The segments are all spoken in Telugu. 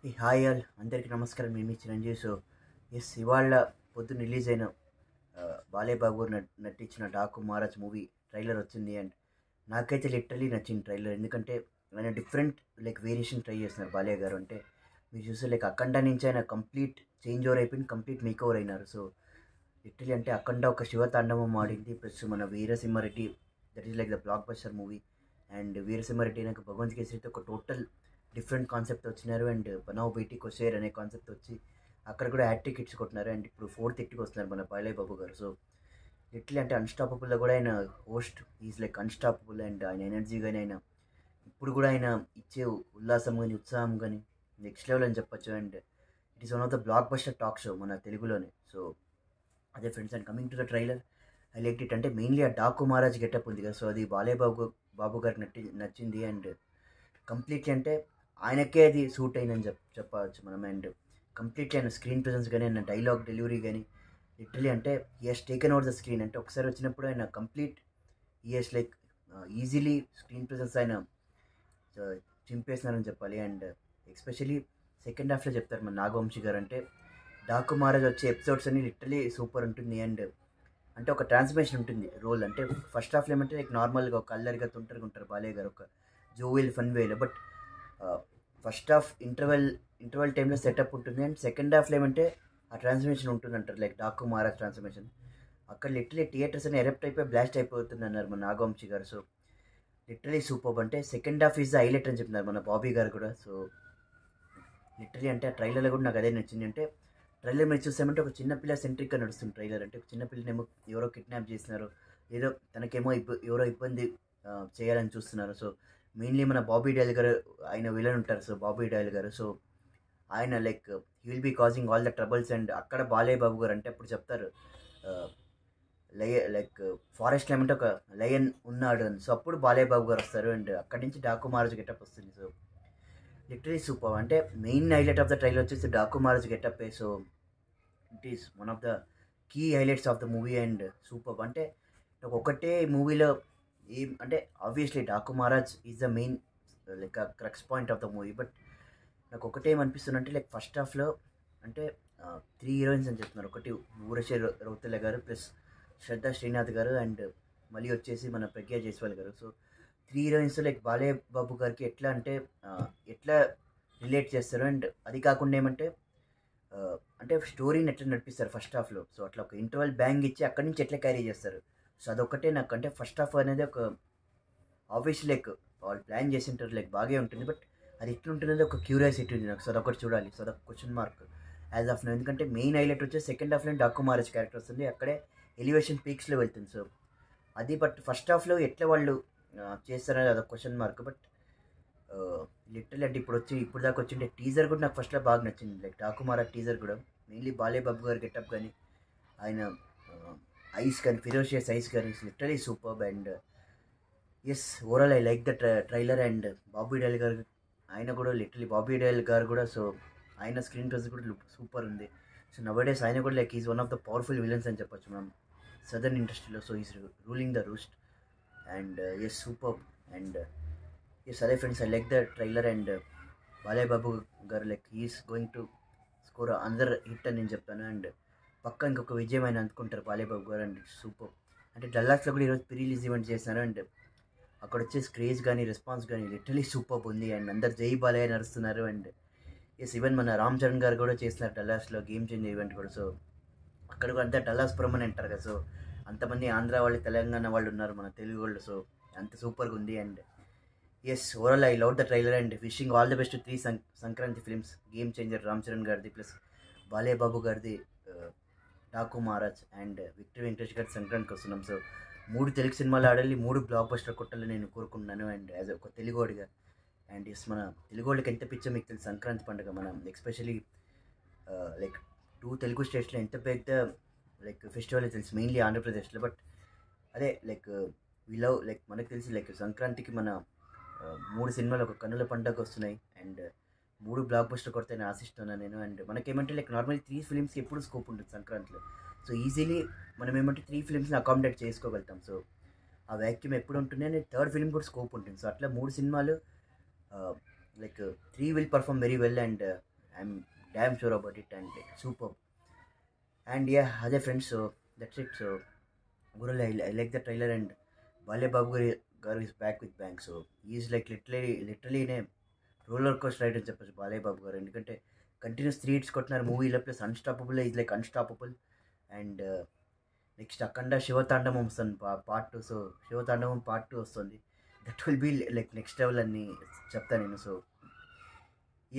ఈ హాయ్ ఆల్ అందరికీ నమస్కారం. మేము మీ చిరంజీవి. ఇవాళ పొద్దున్న రిలీజ్ అయిన బాలయ్య బాబు గారు నటించిన డాకు మహారాజ్ మూవీ ట్రైలర్ వచ్చింది. అండ్ నాకైతే లిటరలీ నచ్చింది ట్రైలర్. ఎందుకంటే ఆయన డిఫరెంట్ వేరియేషన్ ట్రై చేస్తున్నారు బాలయ్య గారు. అంటే మీరు చూస్తే అఖండ నుంచి ఆయన కంప్లీట్ చేంజ్ ఓవర్ అయిపోయింది, కంప్లీట్ మేక్ ఓవర్ అయినారు. సో లిటరలీ అంటే అఖండ ఒక శివతాండవం ఆడింది. ప్లస్ మన Veera Simha Reddy, that is the block buster movie. And Veera Simha Reddy అయినాక భగవంత్ కేసరితో ఒక టోటల్ డిఫరెంట్ కాన్సెప్ట్ వచ్చినారు. అండ్ బనావ్ బేటీకి షేర్ అనే కాన్సెప్ట్ వచ్చి అక్కడ కూడా హ్యాట్రిక్ హిట్స్ కొట్టినారు. అండ్ ఇప్పుడు 4th హిట్కి వస్తున్నారు మన బాలయ్య బాబు గారు. సో లిటరలీ అంటే అన్స్టాపబుల్లో కూడా ఆయన హోస్ట్ ఈజ్ అన్స్టాపబుల్. అండ్ ఆయన ఎనర్జీ కానీ ఆయన ఇప్పుడు కూడా ఆయన ఇచ్చే ఉల్లాసం కానీ ఉత్సాహం కానీ నెక్స్ట్ లెవెల్ అని చెప్పొచ్చు. And it is one of the block buster talk show మన తెలుగులోనే. సో అదే friends, and coming to the trailer, I like it. అంటే మెయిన్లీ ఆ డాకు మహారాజ్ గెటప్ ఉంది కదా, సో అది బాలయ్య బాబు గారికి నచ్చింది. అండ్ కంప్లీట్లీ అంటే ఆయనకే అది సూట్ అయిందని చెప్పవచ్చు మనం. అండ్ కంప్లీట్లీ ఆయన స్క్రీన్ ప్రెజెన్స్ కానీ ఆయన డైలాగ్ డెలివరీ కానీ లిటరలీ అంటే he he's taken over the screen. అంటే ఒకసారి వచ్చినప్పుడు ఆయన complete he he's easily screen presence ఆయన చింపేసినారని చెప్పాలి. అండ్ ఎస్పెషలీ సెకండ్ హాఫ్లో చెప్తారు మన నాగవంశీ గారు. అంటే డాకు మహారాజ్ వచ్చే ఎపిసోడ్స్ అన్ని లిటరలీ సూపర్ ఉంటుంది. అండ్ అంటే ఒక ట్రాన్స్ఫర్మేషన్ ఉంటుంది రోల్. అంటే ఫస్ట్ హాఫ్లో ఏమంటే నార్మల్గా ఒక అల్లరిగా తుంటరిగా ఉంటారు బాలయ్య గారు, ఒక జోవెల్ ఫన్ వేలో. బట్ ఫస్ట్ హాఫ్ ఇంటర్వెల్ టైంలో సెటప్ ఉంటుంది. అండ్ సెకండ్ హాఫ్లో ఏమంటే ఆ ట్రాన్స్ఫర్మేషన్ ఉంటుంది అంటారు, డాకు మహారాజ్ ట్రాన్స్ఫర్మేషన్. అక్కడ లిటరలీ థియేటర్స్ అని ఎరప్ట్ అయిపోయి బ్లాస్ట్ అయిపోతుంది అన్నారు మన Nagavamsi garu. So literally super. అంటే second half is the highlight అని చెప్తున్నారు మన బాబీ గారు కూడా. సో లిటరలీ అంటే ఆ ట్రైలర్లో కూడా నాకు అదే నచ్చింది. అంటే ట్రైలర్ మీరు చూసామంటే ఒక చిన్నపిల్ల సెంట్రిక్గా నడుస్తుంది ట్రైలర్. అంటే ఒక చిన్నపిల్లనేమో ఎవరో కిడ్నాప్ చేస్తున్నారు, ఏదో తనకేమో ఎవరో ఇబ్బంది చేయాలని చూస్తున్నారు. సో మెయిన్లీ మన బాబీ డయల్ గారు ఆయన విలన్ ఉంటారు. సో బాబీ డయల్ గారు, సో ఆయన he will be causing all the troubles. And అక్కడ బాలయ్య బాబు గారు అంటే అప్పుడు చెప్తారు ఫారెస్ట్లో ఏమంటే ఒక లయన్ ఉన్నాడు అని. సో అప్పుడు బాలయ్య బాబు గారు వస్తారు. అండ్ అక్కడి నుంచి డాకు మహారాజ్ గెటప్ వస్తుంది. So literally super. అంటే main highlight of the trailer వచ్చేసి Daaku Maharaaj getup. So it is one of the key highlights of the movie. And super. అంటే ఒకటే మూవీలో ఏం అంటే obviously Daaku Maharaaj is the main crux point of the movie. But నాకు ఒకటే ఏమనిపిస్తుంది అంటే ఫస్ట్ హాఫ్లో అంటే 3 హీరోయిన్స్ అని చెప్తున్నారు. ఒకటి ఊరశే రౌతెల గారు, ప్లస్ శ్రద్ధా శ్రీనాథ్ గారు, అండ్ మళ్ళీ వచ్చేసి మన ప్రజ్ఞా జైస్వాల్ గారు. సో 3 హీరోయిన్స్ బాలయ్య బాబు గారికి ఎట్లా అంటే ఎట్లా రిలేట్ చేస్తారు. అండ్ అది కాకుండా ఏమంటే అంటే స్టోరీని ఎట్లా నడిపిస్తారు ఫస్ట్ హాఫ్లో. సో అట్లా ఒక ఇంటర్వల్ బ్యాంగ్ ఇచ్చి అక్కడి నుంచి ఎట్లా క్యారీ చేస్తారు. సో అదొక్కటే నాకు అంటే ఫస్ట్ హాఫ్ అనేది ఒక ఆబ్వియస్లీ వాళ్ళు ప్లాన్ చేసి ఉంటారు బాగా ఉంటుంది. బట్ అది ఎట్లుంటుంది ఒక క్యూరియాసిటీ ఉంది నాకు. సో అదొకటి చూడాలి. సో అదొక question mark as of now. ఎందుకంటే మెయిన్ హైలైట్ వచ్చేసి సెకండ్ హాఫ్లో డాకు మహారాజ్ క్యారెక్టర్ వస్తుంది, అక్కడే ఎలివేషన్ పీక్స్లో వెళ్తుంది. సో అది బట్ ఫస్ట్ హాఫ్లో ఎట్లా వాళ్ళు చేస్తారనేది అదొక క్వశ్చన్ మార్క్. బట్ లిటరల్ అంటే ఇప్పుడు దాకా వచ్చిండే టీజర్ కూడా నాకు ఫస్ట్లో బాగా నచ్చింది. డాకు మహారాజ్ టీజర్ కూడా మెయిన్లీ బాలయ్య బాబు గారి గెటప్ కానీ ఆయన ఐస్ కానీ ఫిరోషియస్ ఐస్ కానీ literally super. And as overall I like the trailer. And Bobby Deol గారు ఆయన కూడా లిటరలీ బాబీ డయల్ గారు కూడా సో ఆయన స్క్రీన్ ప్రెజెన్స్ కూడా సూపర్ ఉంది. సో నవడేస్ ఆయన కూడా is one of the powerful villains అని చెప్పొచ్చు మనం సదర్న్ ఇండస్ట్రీలో. So is ruling the roost. And yes super. And yes అదే friends, I like the trailer. And Balayya Babu garu he's going to score another hit అని నేను చెప్తాను. అండ్ పక్క ఇంకొక విజయం ఆయన అందుకుంటారు బాలయ్య బాబు గారు. And super. అంటే డల్లాస్లో కూడా ఈరోజు ప్రీ రిలీజ్ ఈవెంట్ చేస్తున్నారు. అండ్ అక్కడ వచ్చేసి క్రేజ్ కానీ రెస్పాన్స్ కానీ లిటరలీ సూపర్ ఉంది. అండ్ అందరు జై బాలయ్య నడుస్తున్నారు. అండ్ ఎస్ ఈవెన్ మన రామ్ చరణ్ గారు కూడా చేస్తున్నారు డల్లాస్లో గేమ్ చేంజ్ ఈవెంట్ కూడా. సో అక్కడ కూడా అంతా డల్లాస్ పురం అని అంటారు కదా. సో అంతమంది ఆంధ్ర వాళ్ళు, తెలంగాణ వాళ్ళు ఉన్నారు, మన తెలుగు వాళ్ళు. సో అంత సూపర్గా ఉంది. And as overall I love the trailer. And wishing all the best 3 Sankranti films, game changer Ram Charan గారిది, ప్లస్ బాలయ్య బాబు గారిది డాకు మహారాజ్, అండ్ విక్టరీ వెంకటేష్ గారి సంక్రాంతికి వస్తున్నాం. సో 3 తెలుగు సినిమాలు ఆడాలి, 3 బ్లాక్ బస్టర్ కొట్టాలని నేను కోరుకుంటున్నాను. అండ్ యాజ్ ఒక తెలుగువాడిగా. అండ్ ఎస్ మన తెలుగువాళ్ళకి ఎంత పిచ్చో మీకు తెలుసు సంక్రాంతి పండుగ. మనం ఎస్పెషలీ 2 తెలుగు స్టేట్స్లో ఎంత పెద్ద ఫెస్టివల్ తెలుసు, మెయిన్లీ ఆంధ్రప్రదేశ్లో. బట్ అదే వీ లవ్ మనకు తెలిసి సంక్రాంతికి మన 3 సినిమాలు ఒక కన్నుల పండుగ వస్తున్నాయి. అండ్ 3 బ్లాక్ బస్టర్ కొడతాయని ఆశిస్తున్నాను నేను. అండ్ మనకేమంటే నార్మల్లీ 3 ఫిలిమ్స్కి ఎప్పుడు స్కోప్ ఉంటుంది సంక్రాంతిలో. సో ఈజీలీ మనం ఏమంటే 3 ఫిలిమ్స్ని అకామిడేట్ చేసుకోగలుగుతాం. సో ఆ వ్యాక్యూమ్ ఎప్పుడు ఉంటుంది అని 3rd ఫిలిం కూడా స్కోప్ ఉంటుంది. సో అట్లా 3 సినిమాలు 3 will perform very well. And I'm damn sure about it and like super. And yeah అదే friends, so that's it. So overall I like the trailer, and Bale Babu garu is back with bang. So he is like literally in a roller coaster ride అని చెప్పచ్చు బాలయ్య బాబు గారు. ఎందుకంటే కంటిన్యూస్ 3 hits కొట్టినారు మూవీలో, plus unstoppable is like unstoppable. And next Akhanda Shivatandavam వస్తుంది పార్ట్ 2. సో శివతాండవం పార్ట్ 2 వస్తుంది, that will be like next level అని చెప్తాను నేను. So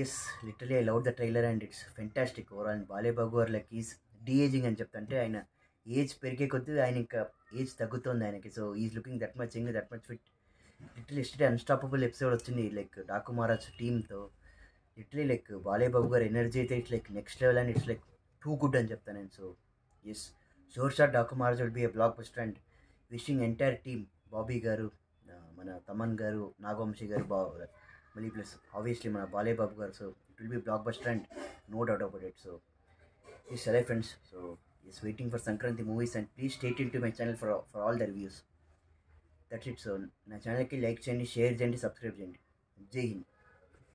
yes, literally I love the trailer and it's fantastic overall. And Balayya Babu garu like is డీఏజింగ్ అని చెప్తా, అంటే ఆయన ఏజ్ పెరిగే కొద్దీ ఆయన ఇంకా ఏజ్ తగ్గుతుంది ఆయనకి. So is looking that much young, that much fit. Literally yesterday unstoppable episode వచ్చింది లైక్ డాకు మహారాజ్ టీమ్తో. Literally like Balayya Babu garu energy అయితే it's like next level and it's like too good అని చెప్తాను నేను. So yes, sure shot Daaku Maharaaj will be a blockbuster. And wishing entire team, Bobby garu, మన తమన్ గారు, నాగవంశీ గారు, మళ్ళీ ప్లస్ ఆబ్వియస్లీ మన Balayya Babu garu. So it will be blockbuster and no doubt about it. So please సరే friends, so is waiting for Sankranti movies and please stay tune to my channel for all the reviews. That's it. So నా ఛానల్కి లైక్ చేయండి, షేర్ చేయండి, సబ్స్క్రైబ్ చేయండి. జై హింద్.